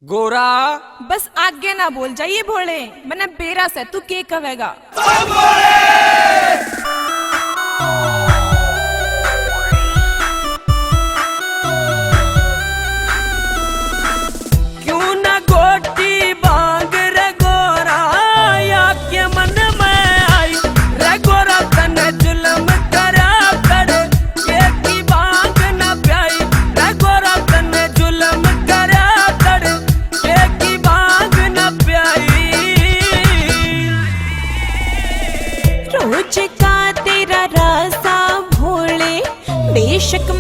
गोरा बस आगे ना बोल जाइए भोले, मैंने बेरा से तू के कहेगा। क्यों ना गोटी बांग रे गोरा, या के मन में आई रे गोरा, तने जुल्म करा कर के की बांग न प्याई रे गोरा, तने जुल्म करा कर के की बांग न प्याई। रोज का तेरा रासा भोले, बेशक